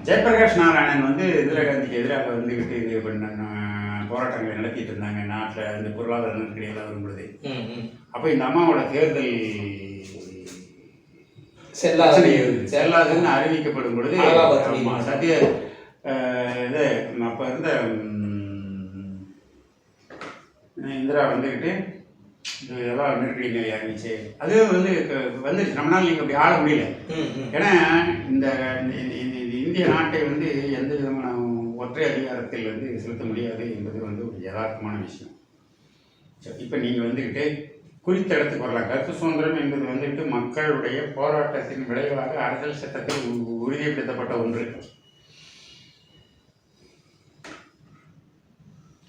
ஜெயபிரகாஷ் நாராயணன் வந்து இந்திரா காந்திக்கு எதிராக வந்துக்கிட்டு இது பண்ண போராட்டங்களை நடத்திட்டு இருந்தாங்க நாட்டில் இந்த பொருளாதார நெருக்கடியெல்லாம் வரும்பொழுது. அப்போ இந்த அம்மாவோட தேர்தல் செல்லாதுன்னு அறிவிக்கப்படும் பொழுது சத்ய இது அப்போ இருந்த இந்திரா வந்துக்கிட்டு இதெல்லாம் நெருக்கடி நிலை ஆரம்பிச்சு அது வந்துருச்சு. நம்மளால நீங்கள் அப்படி ஆள முடியல. ஏன்னா இந்த இந்திய நாட்டை வந்து எந்த விதமான ஒற்றை அதிகாரத்தில் வந்து செலுத்த முடியாது என்பது வந்து ஒரு யதார்த்தமான விஷயம். இப்போ நீங்கள் வந்துக்கிட்டு குறித்த இடத்துக்கு வரலாம். கருத்து சுதந்திரம் என்பது வந்துட்டு மக்களுடைய போராட்டத்தின் விளைவாக அரசியல் சட்டத்தில் உறுதிப்படுத்தப்பட்ட ஒன்று.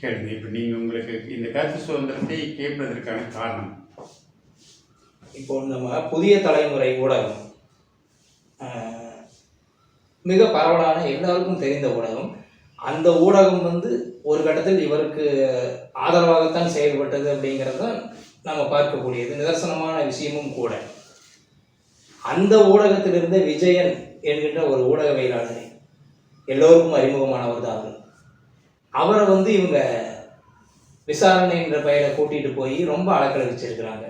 கேளுங்க. இப்போ நீங்கள் உங்களுக்கு இந்த கருத்து சுதந்திரத்தை கேட்பதற்கான காரணம், இப்போ நம்ம புதிய தலைமுறை ஊடகம் மிக பரவலான எல்லாருக்கும் தெரிந்த ஊடகம். அந்த ஊடகம் வந்து ஒரு கட்டத்தில் இவருக்கு ஆதரவாகத்தான் செயல்பட்டது அப்படிங்கிறது தான் நம்ம பார்க்கக்கூடியது நிதர்சனமான விஷயமும் கூட. அந்த ஊடகத்திலிருந்த விஜயன் என்கின்ற ஒரு ஊடகவியலாளர் எல்லோருக்கும் அறிமுகமானவர் தான். அவரை வந்து இவங்க விசாரணை என்ற பெயரை கூட்டிகிட்டு போய் ரொம்ப அலக்கலை வச்சிருக்கிறாங்க.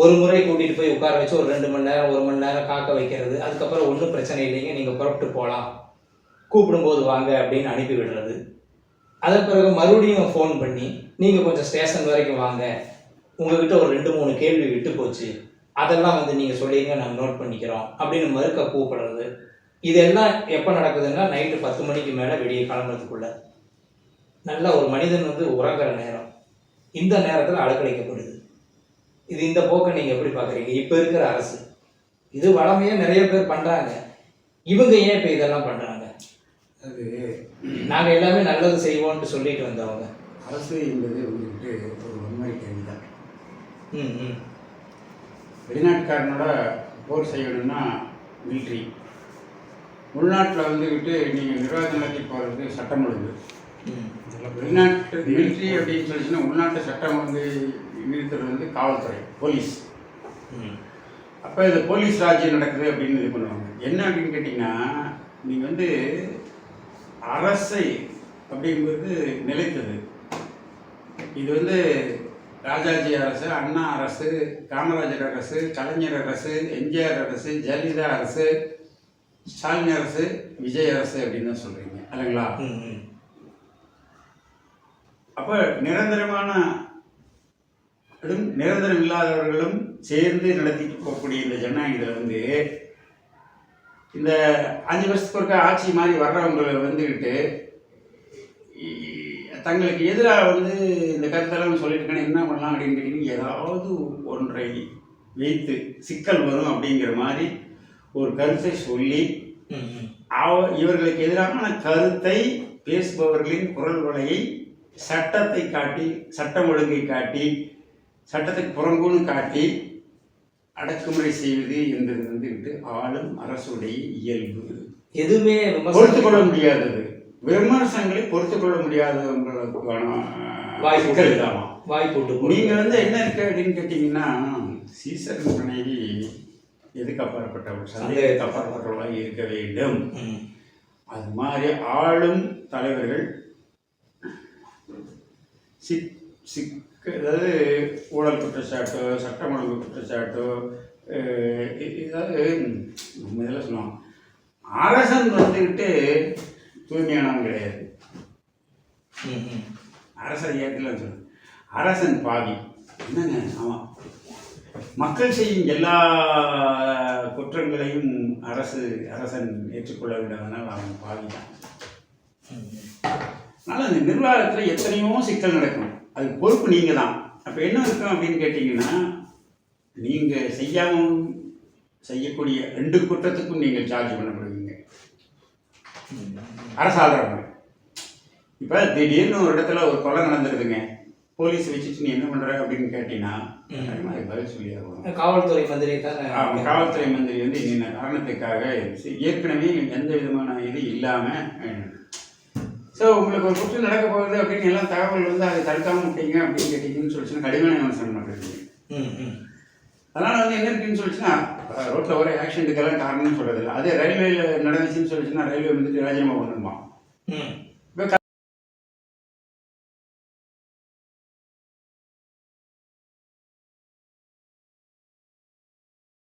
ஒரு முறை கூட்டிகிட்டு போய் உட்கார வச்சு ஒரு 2 மணி நேரம் 1 மணி நேரம் காக்க வைக்கிறது. அதுக்கப்புறம் ஒன்றும் பிரச்சனை இல்லைங்க, நீங்கள் புறப்பட்டு போகலாம், கூப்பிடும்போது வாங்க அப்படின்னு அனுப்பி விடுறது. அதன் பிறகு மறுபடியும் ஃபோன் பண்ணி நீங்கள் கொஞ்சம் ஸ்டேஷன் வரைக்கும் வாங்க, உங்ககிட்ட ஒரு 2-3 கேள்வி விட்டு போச்சு, அதெல்லாம் வந்து நீங்கள் சொல்லிடுங்க, நாங்கள் நோட் பண்ணிக்கிறோம் அப்படின்னு மறுக்க கூப்பிடுறது. இதெல்லாம் எப்போ நடக்குதுன்னா நைட்டு 10 மணிக்கு மேலே வெளியே கிளம்புறதுக்குள்ள நல்ல ஒரு மனிதன் வந்து உறங்குற நேரம். இந்த நேரத்தில் அலக்கழிக்கப்படுது. இது இந்த போக்கை நீங்கள் எப்படி பார்க்குறீங்க? இப்போ இருக்கிற அரசு இது வளமையாக நிறைய பேர் பண்ணுறாங்க, இவங்க ஏன் இப்போ இதெல்லாம் பண்ணுறாங்க? அது நாங்கள் எல்லாமே நல்லது செய்வோம்னு சொல்லிட்டு வந்தவங்க. அரசு என்பது வந்துட்டு ஒரு வன்முறை கேள்வி தான். வெளிநாட்டுக்காரனோட போர் செய்யணும்னா மிலிட்ரி, உள்நாட்டில் வந்துக்கிட்டு நீங்கள் நிர்வாக நடத்தி போகிறது சட்டம் ஒழுங்கு. வெளிநாட்டு மிலிட்ரி அப்படின்னு சொல்லிச்சுன்னா உள்நாட்டு சட்டம் வந்து நிறுத்துறது வந்து காவல்துறை, போலீஸ். அப்போ இந்த போலீஸ் ராஜ்யம் நடக்குது அப்படின்னு இது பண்ணுவாங்க. என்ன அப்படின்னு கேட்டிங்கன்னா, நீங்கள் வந்து அரசை அப்படிங்கிறது நிலைத்தது. இது வந்து ராஜாஜி அரசு, அண்ணா அரசு, காமராஜர் அரசு, கலைஞர் அரசு, எம்ஜிஆர் அரசு, ஜெயலலிதா அரசு, ஸ்டாலின் அரசு, விஜய் அரசு அப்படின்னு தான் சொல்கிறீங்க இல்லைங்களா? அப்போ நிரந்தரமான நிரந்தரம் இல்லாதவர்களும் சேர்ந்து நடத்திட்டு போகக்கூடிய இந்த ஜனநாயகத்தில் வந்து இந்த 5 வருஷத்துக்கு ஒருக்கா ஆட்சி மாதிரி வர்றவங்களை வந்துக்கிட்டு தங்களுக்கு எதிராக வந்து இந்த கருத்தெல்லாம் சொல்லிட்டு என்ன பண்ணலாம் அப்படின்னு கேட்டீங்கன்னா, ஏதாவது ஒன்றை வைத்து சிக்கல் வரும் அப்படிங்கிற மாதிரி ஒரு கருத்தை சொல்லி இவர்களுக்கு எதிரான கருத்தை பேசுபவர்களின் குரல் வலையை சட்டத்தை காட்டி, சட்டம் ஒழுங்கை காட்டி, சட்டத்துக்கு புறங்குன்னு காட்டி அடக்குமுறை செய்வது என்பது வந்துட்டு ஆளும் அரசுடைய இயல்பு. எதுவுமே பொறுத்து கொள்ள முடியாதது, விமர்சனங்களை பொறுத்து கொள்ள முடியாதவங்களுக்கான வாய்ப்புகள் தான். வாய்ப்பு நீங்கள் வந்து என்ன இருக்கு அப்படின்னு கேட்டீங்கன்னா, சீசர் மனைவி எதுக்கு அப்பாற்பட்டவள், சந்தேகத்துக்கு அப்பாற்பட்டவளாக இருக்க வேண்டும். அது மாதிரி ஆளும் தலைவர்கள் அதாவது ஊழல் குற்றச்சாட்டோ, சட்டம் ஒழுங்கு குற்றச்சாட்டோ, ஏதாவது நம்ம இதெல்லாம் சொல்லுவோம். அரசன் வந்துக்கிட்டு தூய்மையானவன் கிடையாது. அரசன் ஏற்கலாம் சொல்லு, அரசன் பாவி. என்னங்க? ஆமாம், மக்கள் செய்யும் எல்லா குற்றங்களையும் அரசன் ஏற்றுக்கொள்ள விடாதனால் அவன் பாவி தான். அதனால் அந்த நிர்வாகத்தில் எத்தனையோ சிக்கல் நடக்கும், அதுக்கு பொறுப்பு நீங்கள் தான். அப்போ என்ன இருக்கும் அப்படின்னு கேட்டிங்கன்னா, நீங்கள் செய்யாமல் செய்யக்கூடிய 2 குற்றத்துக்கும் நீங்கள் சார்ஜ் பண்ணப்படுவீங்க அரசாளர்கள். இப்போ திடீர்னு ஒரு இடத்துல ஒரு கொலை நடந்துருதுங்க, போலீஸ் வச்சுட்டு நீ என்ன பண்ணுற அப்படின்னு கேட்டீங்கன்னா பதில் சொல்லி ஆகணும். காவல்துறை மந்திரி தான். காவல்துறை மந்திரி வந்து என்ன காரணத்துக்காக ஏற்கனவே எந்த விதமான இது இல்லாமல், ஸோ உங்களுக்கு ஒரு குற்றம் நடக்க போகுது அப்படின்னு எல்லாம் தகவல் வந்து அதை தடுக்காம விட்டீங்க அப்படின்னு கேட்டீங்கன்னு சொல்லிச்சுன்னா கடுமையான விமர்சனம் பண்ணுறீங்க. அதனால் வந்து என்ன இருக்குன்னு சொல்லிச்சுன்னா ரோட்டில் வர ஆக்சிடென்ட்டுக்கெல்லாம் காரணம்னு சொல்கிறதில்ல. அதே ரயில்வேயில் நடந்துச்சுன்னு சொல்லிச்சுன்னா ரயில்வே வந்துட்டு ராஜினாமா பண்ணணுமா?